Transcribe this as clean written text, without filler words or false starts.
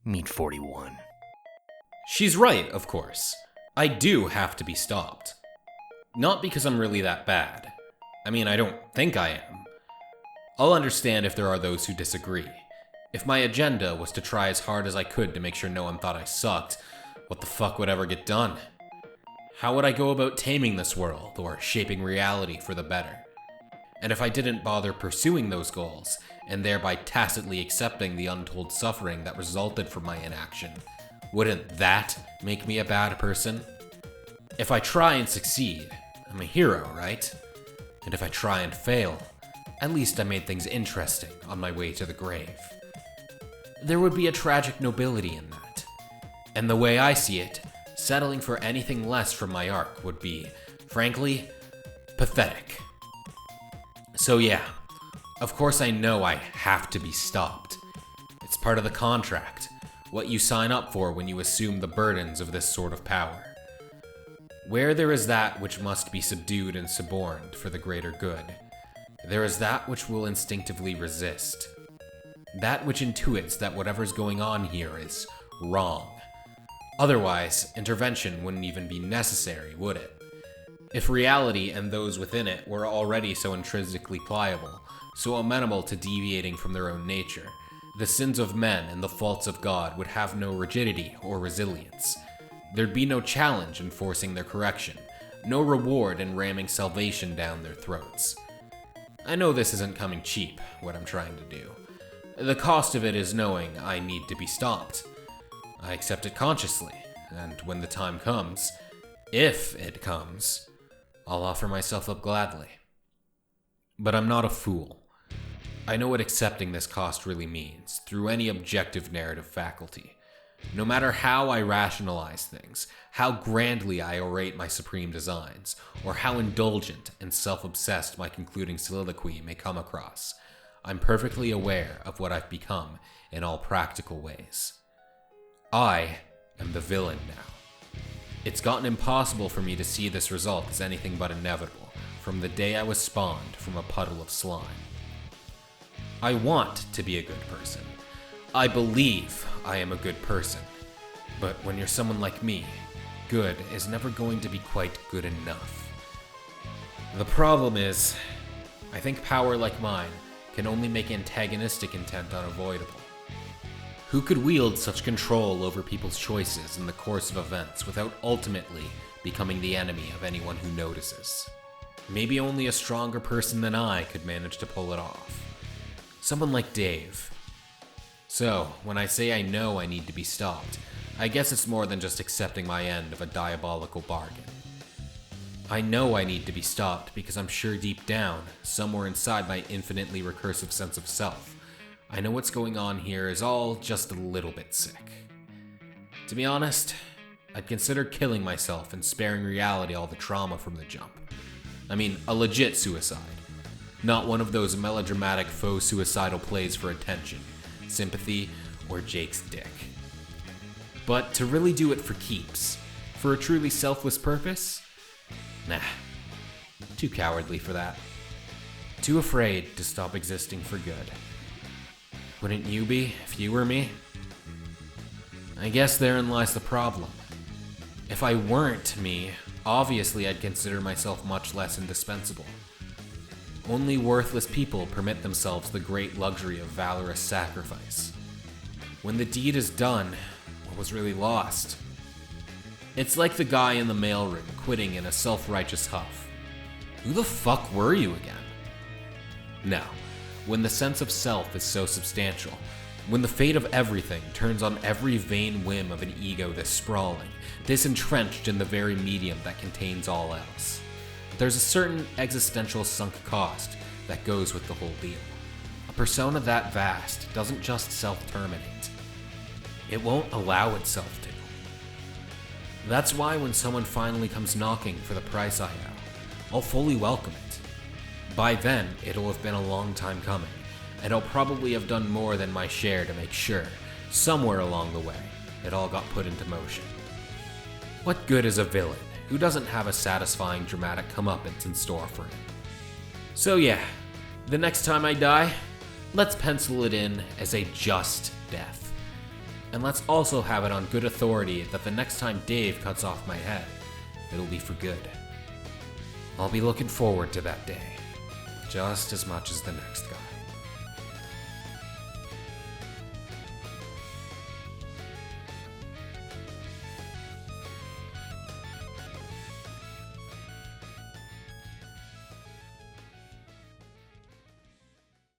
Meet 41. She's right, of course. I do have to be stopped. Not because I'm really that bad. I mean, I don't think I am. I'll understand if there are those who disagree. If my agenda was to try as hard as I could to make sure no one thought I sucked, what the fuck would ever get done? How would I go about taming this world or shaping reality for the better? And if I didn't bother pursuing those goals, and thereby tacitly accepting the untold suffering that resulted from my inaction, wouldn't that make me a bad person? If I try and succeed, I'm a hero, right? And if I try and fail, at least I made things interesting on my way to the grave. There would be a tragic nobility in that. And the way I see it, settling for anything less from my arc would be, frankly, pathetic. So yeah, of course I know I have to be stopped. It's part of the contract, what you sign up for when you assume the burdens of this sort of power. Where there is that which must be subdued and suborned for the greater good, there is that which will instinctively resist. That which intuits that whatever's going on here is wrong. Otherwise, intervention wouldn't even be necessary, would it? If reality and those within it were already so intrinsically pliable, so amenable to deviating from their own nature, the sins of men and the faults of God would have no rigidity or resilience. There'd be no challenge in forcing their correction, no reward in ramming salvation down their throats. I know this isn't coming cheap, what I'm trying to do. The cost of it is knowing I need to be stopped. I accept it consciously, and when the time comes, if it comes, I'll offer myself up gladly. But I'm not a fool. I know what accepting this cost really means, through any objective narrative faculty. No matter how I rationalize things, how grandly I orate my supreme designs, or how indulgent and self-obsessed my concluding soliloquy may come across, I'm perfectly aware of what I've become in all practical ways. I am the villain now. It's gotten impossible for me to see this result as anything but inevitable from the day I was spawned from a puddle of slime. I want to be a good person. I believe I am a good person. But when you're someone like me, good is never going to be quite good enough. The problem is, I think power like mine can only make antagonistic intent unavoidable. Who could wield such control over people's choices in the course of events without ultimately becoming the enemy of anyone who notices? Maybe only a stronger person than I could manage to pull it off. Someone like Dave. So, when I say I know I need to be stopped, I guess it's more than just accepting my end of a diabolical bargain. I know I need to be stopped because I'm sure deep down, somewhere inside my infinitely recursive sense of self, I know what's going on here is all just a little bit sick. To be honest, I'd consider killing myself and sparing reality all the trauma from the jump. I mean, a legit suicide. Not one of those melodramatic faux suicidal plays for attention, sympathy, or Jake's dick. But to really do it for keeps, for a truly selfless purpose? Nah, too cowardly for that. Too afraid to stop existing for good. Wouldn't you be if you were me? I guess therein lies the problem. If I weren't me, obviously I'd consider myself much less indispensable. Only worthless people permit themselves the great luxury of valorous sacrifice. When the deed is done, what was really lost? It's like the guy in the mailroom quitting in a self-righteous huff. Who the fuck were you again? No, when the sense of self is so substantial, when the fate of everything turns on every vain whim of an ego this sprawling, this entrenched in the very medium that contains all else, there's a certain existential sunk cost that goes with the whole deal. A persona that vast doesn't just self-terminate. It won't allow itself to. That's why when someone finally comes knocking for the price I owe, I'll fully welcome it. By then, it'll have been a long time coming, and I'll probably have done more than my share to make sure, somewhere along the way, it all got put into motion. What good is a villain who doesn't have a satisfying dramatic comeuppance in store for him? So yeah, the next time I die, let's pencil it in as a just death. And let's also have it on good authority that the next time Dave cuts off my head, it'll be for good. I'll be looking forward to that day, just as much as the next guy.